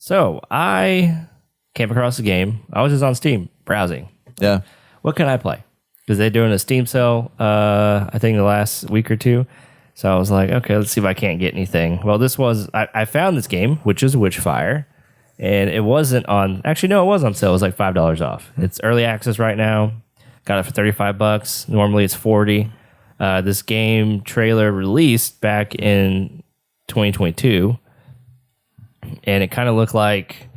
So I came across the game. I was just on Steam browsing. Yeah. What can I play? Because they're doing a Steam sale, I think the last week or two. So I was like, okay, let's see if I can't get anything. Well, I found this game, which is Witchfire, and it wasn't on, actually, no, it was on sale. It was like $5 off. It's early access right now. Got it for $35. Normally it's $40. This game trailer released back in 2022, and it kind of looked like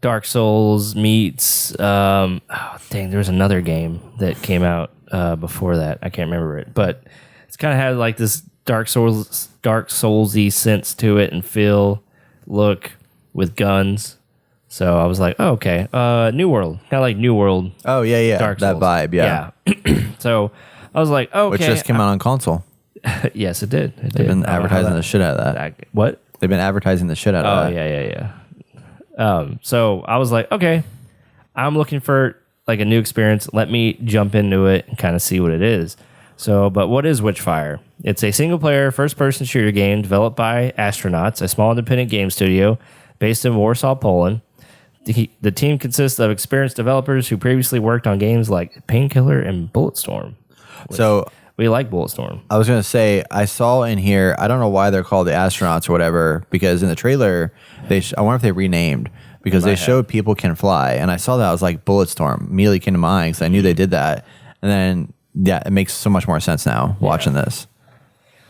Dark Souls meets, there was another game that came out before that. I can't remember it, but it's kind of had like this Dark Souls-y sense to it and look with guns. So I was like, oh, okay. New World. Kind of like New World. Oh, yeah. Dark that Souls. vibe, yeah. So I was like, okay. Which just came out on console. Yes, it did. They've been advertising the shit out of that. What? They've been advertising the shit out of that. Yeah. So I was like, okay, I'm looking for like a new experience. Let me jump into it and kind of see what it is. So, but what is Witchfire? It's a single-player, first-person shooter game developed by Astronauts, a small independent game studio based in Warsaw, Poland. The team consists of experienced developers who previously worked on games like Painkiller and Bulletstorm. So we like Bulletstorm. I was going to say, I saw in here, I don't know why they're called the Astronauts or whatever, because in the trailer, I wonder if they renamed, because they showed People Can Fly, and I saw that, I was like, Bulletstorm, immediately came to mind, because I knew they did that, and then, yeah, it makes so much more sense now, watching this.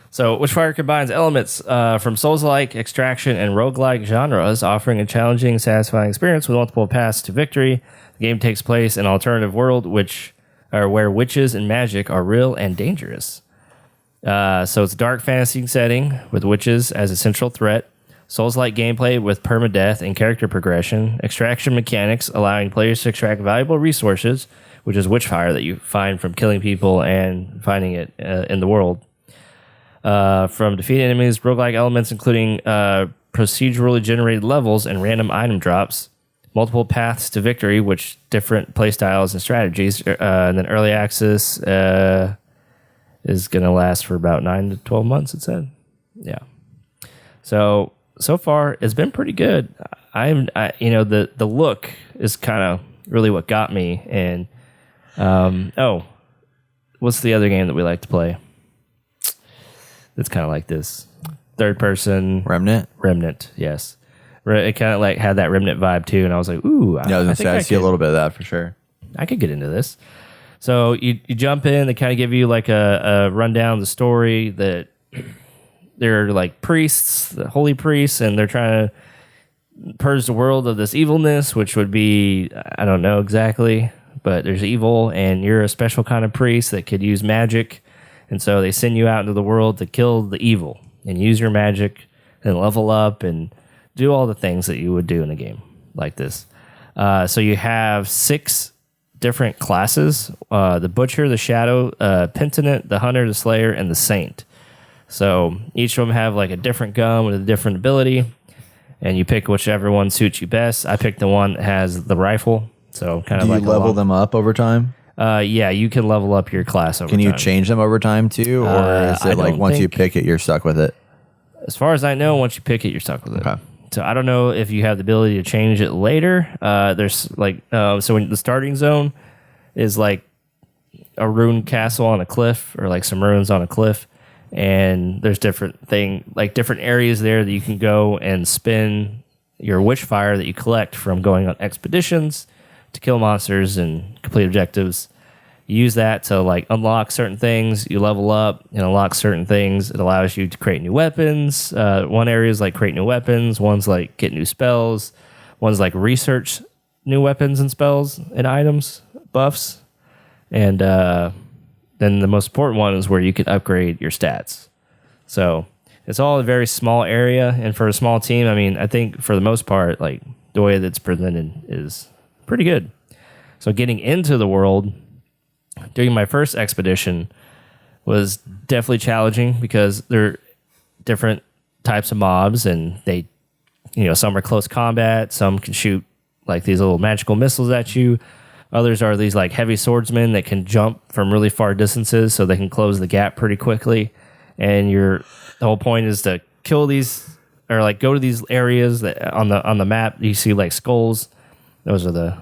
So, Witchfire combines elements from Soulslike, extraction, and roguelike genres, offering a challenging, satisfying experience with multiple paths to victory. The game takes place in an alternative world where witches and magic are real and dangerous. So, it's a dark fantasy setting with witches as a central threat. Souls-like gameplay with permadeath and character progression. Extraction mechanics allowing players to extract valuable resources, which is Witchfire that you find from killing people and finding it in the world. From defeating enemies, roguelike elements including procedurally generated levels and random item drops, multiple paths to victory, which different playstyles and strategies, and then early access is going to last for about 9 to 12 months, it said. Yeah. So far, it's been pretty good. The look is kind of really what got me. And, what's the other game that we like to play? It's kind of like this third person Remnant, yes. It kind of like had that Remnant vibe too, and I was like, ooh, I see a little bit of that for sure. I could get into this. So you jump in, they kind of give you like a rundown of the story that they're like priests, the holy priests, and they're trying to purge the world of this evilness, which would be, I don't know exactly, but there's evil, and you're a special kind of priest that could use magic. And so they send you out into the world to kill the evil and use your magic and level up and do all the things that you would do in a game like this. So you have 6 different classes, the Butcher, the Shadow, Penitent, the Hunter, the Slayer, and the Saint. So each of them have like a different gun with a different ability, and you pick whichever one suits you best. I picked the one that has the rifle. So kind of like do you level them up over time? Yeah, you can level up your class over time. Can you change them over time too? Or is it like once you pick it, you're stuck with it? As far as I know, once you pick it, you're stuck with it. Okay. So I don't know if you have the ability to change it later. There's like, so when the starting zone is like a ruined castle on a cliff or like some ruins on a cliff. And there's different areas there that you can go and spin your Witchfire that you collect from going on expeditions to kill monsters and complete objectives. You use that to like unlock certain things. You level up and unlock certain things. It allows you to create new weapons. One area is like create new weapons. One's like get new spells. One's like research new weapons and spells and items, buffs. And then the most important one is where you can upgrade your stats. So it's all a very small area. And for a small team, I mean, I think for the most part, like the way that's presented is pretty good. So getting into the world, doing my first expedition was definitely challenging because there are different types of mobs and they, some are close combat, some can shoot like these little magical missiles at you. Others are these like heavy swordsmen that can jump from really far distances so they can close the gap pretty quickly. And the whole point is to kill these or like go to these areas that on the map you see like skulls. Those are the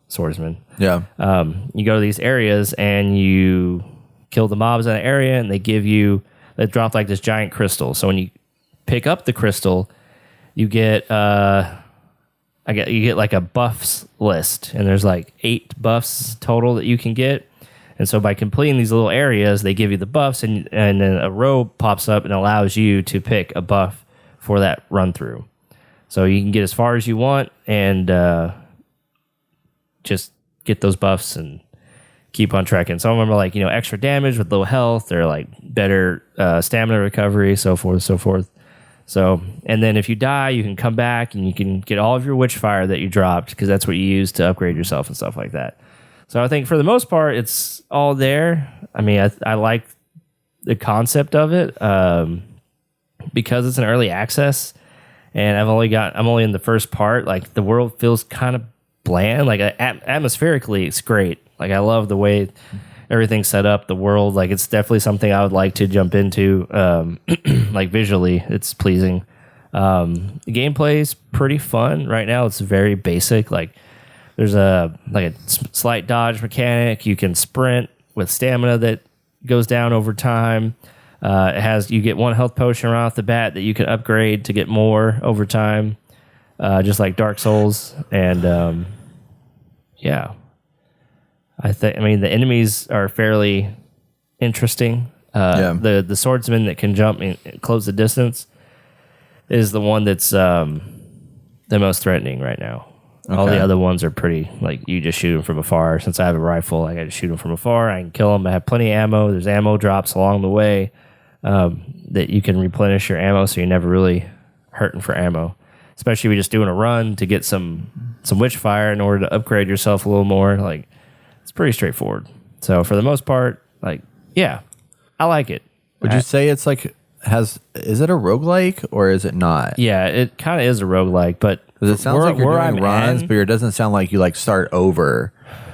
swordsmen. Yeah. You go to these areas and you kill the mobs in an area, and they drop like this giant crystal. So when you pick up the crystal, you get you get like a buffs list, and there's like 8 buffs total that you can get. And so by completing these little areas, they give you the buffs, and then a row pops up and allows you to pick a buff for that run through. So you can get as far as you want and just get those buffs and keep on trekking. Some of them are like, extra damage with low health, or like better stamina recovery, so forth, so forth. So, and then if you die, you can come back and you can get all of your Witchfire that you dropped, because that's what you use to upgrade yourself and stuff like that. So I think for the most part, it's all there. I mean, I like the concept of it because it's an early access, and I'm only in the first part. Like, the world feels kind of bland. Like, atmospherically, it's great. Like, I love the way everything's set up, the world. Like, it's definitely something I would like to jump into. Like, visually, it's pleasing. The gameplay is pretty fun right now. It's very basic. Like, there's a slight dodge mechanic. You can sprint with stamina that goes down over time. You get 1 health potion right off the bat that you can upgrade to get more over time, just like Dark Souls. And yeah, the enemies are fairly interesting. The swordsman that can jump and close the distance is the one that's the most threatening right now. Okay. All the other ones are pretty, like, you just shoot them from afar. Since I have a rifle, I got to shoot them from afar. I can kill them. I have plenty of ammo. There's ammo drops along the way that you can replenish your ammo, so you're never really hurting for ammo. Especially if you're just doing a run to get some Witchfire in order to upgrade yourself a little more. Like, it's pretty straightforward. So for the most part, like, yeah, I like it. Would you say it's like is it a roguelike or is it not? Yeah, it kind of is a roguelike, but it sounds like you're doing runs, but it doesn't sound like you like start over.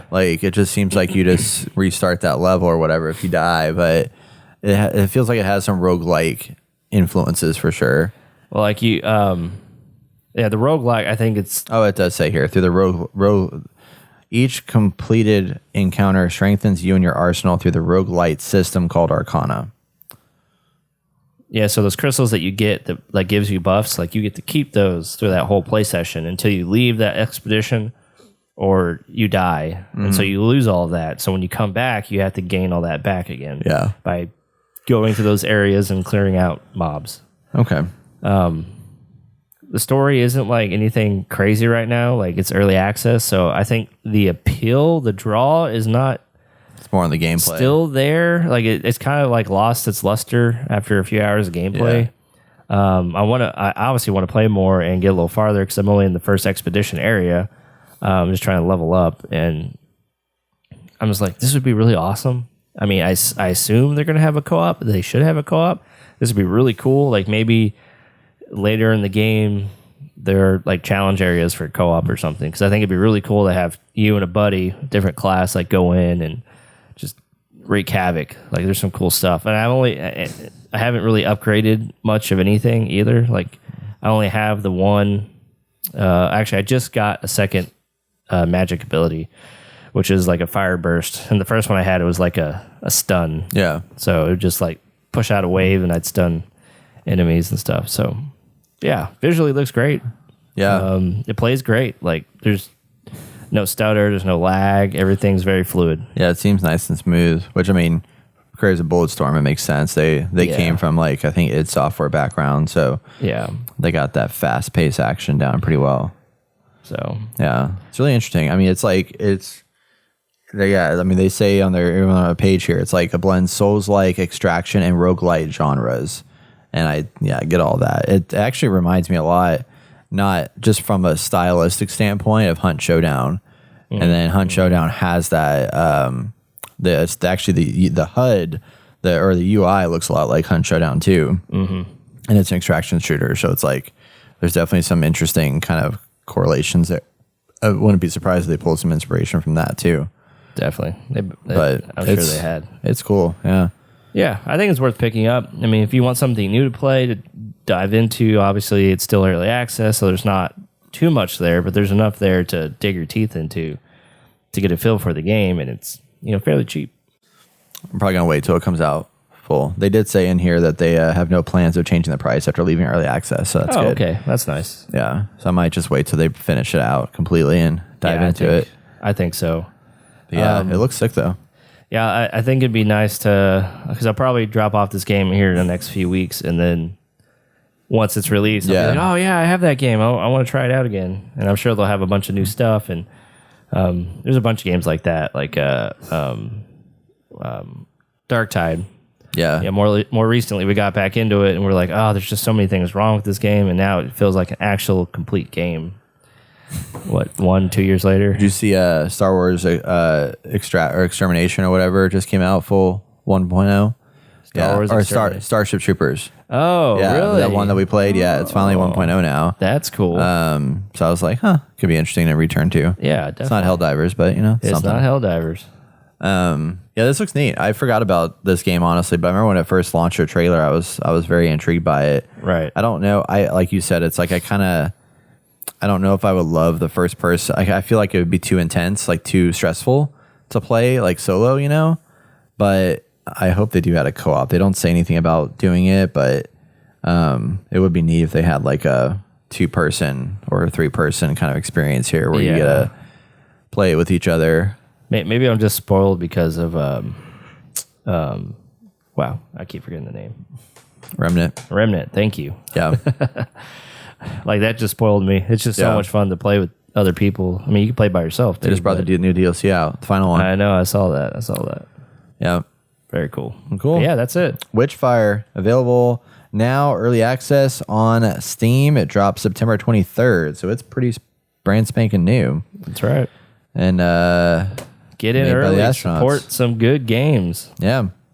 Like, it just seems like you just restart that level or whatever if you die, but it feels like it has some roguelike influences for sure. Well, like the roguelike, I think it's... Oh, it does say here, through the each completed encounter strengthens you and your arsenal through the roguelite system called Arcana. Yeah, so those crystals that you get that gives you buffs, like, you get to keep those through that whole play session until you leave that expedition or you die. Mm. And so you lose all of that. So when you come back, you have to gain all that back again. Yeah. By going to those areas and clearing out mobs. Okay. The story isn't like anything crazy right now. Like, it's early access. So I think the appeal, the draw is not... It's more on the gameplay. Still there. Like, it's kind of like lost its luster after a few hours of gameplay. Yeah. I obviously want to play more and get a little farther because I'm only in the first expedition area. I'm just trying to level up, and I'm just like, this would be really awesome. I mean, I assume they're going to have a co-op. They should have a co-op. This would be really cool. Like, maybe later in the game, there are like challenge areas for co-op or something. Because I think it'd be really cool to have you and a buddy, different class, like, go in and just wreak havoc. Like, there's some cool stuff. And I haven't really upgraded much of anything either. Like, I only have the one. Actually, I just got a second magic ability, which is like a fire burst. And the first one I had, it was like a stun. Yeah. So it would just like push out a wave and I'd stun enemies and stuff. So yeah, visually looks great. Yeah. It plays great. Like, there's no stutter, there's no lag. Everything's very fluid. Yeah, it seems nice and smooth, which, I mean, Crazy Bulletstorm, it makes sense. They came from, like, I think id Software background, so yeah, they got that fast-paced action down pretty well. So yeah, it's really interesting. I mean, they say on their page here, it's like a blend Souls-like, extraction, and roguelite genres. And I get all that. It actually reminds me a lot, not just from a stylistic standpoint, of Hunt Showdown. Mm-hmm. And then Hunt Showdown has that, the HUD, or the UI looks a lot like Hunt Showdown too. Mm-hmm. And it's an extraction shooter. So it's like, there's definitely some interesting kind of correlations that I wouldn't be surprised if they pulled some inspiration from that too. Definitely. But I'm sure they had. It's cool. Yeah. Yeah, I think it's worth picking up. I mean, if you want something new to play, to dive into, obviously it's still early access, so there's not too much there, but there's enough there to dig your teeth into to get a feel for the game, and it's fairly cheap. I'm probably going to wait till it comes out full. They did say in here that they have no plans of changing the price after leaving early access, so that's good. Okay. That's nice. Yeah, so I might just wait till they finish it out completely and dive into it. I think so. But yeah, it looks sick though. Yeah, I think it'd be nice because I'll probably drop off this game here in the next few weeks, and then once it's released, I'll be like, oh yeah, I have that game. I want to try it out again, and I'm sure they'll have a bunch of new stuff. And there's a bunch of games like that, like Dark Tide. Yeah. More recently, we got back into it, and we're like, oh, there's just so many things wrong with this game, and now it feels like an actual complete game. What, 1-2 years later? Did you see Star Wars Extermination or whatever just came out full 1.0? Starship Troopers. Oh, yeah, really? That one that we played. Yeah, it's finally 1.0 now. That's cool. So I was like, could be interesting to return to. Yeah, definitely. It's not Helldivers, but it's something. not Helldivers. Yeah, this looks neat. I forgot about this game honestly, but I remember when it first launched a trailer, I was very intrigued by it. Right. I don't know. Like you said, it's like I don't know if I would love the first person. I feel like it would be too intense, like too stressful to play like solo, But I hope they do add a co-op. They don't say anything about doing it, but it would be neat if they had like a 2-person or a 3-person kind of experience here where you get to play it with each other. Maybe I'm just spoiled because of wow, I keep forgetting the name. Remnant, thank you. Yeah. Like that just spoiled me. It's just so much fun to play with other people. I mean, you can play by yourself too. They just brought the new DLC out, the final one. I know, I saw that. Yeah. Very cool. Cool. But yeah, that's it. Witchfire, available now, early access on Steam. It drops September 23rd, so it's pretty brand spanking new. That's right. And get in early, support some good games. Yeah.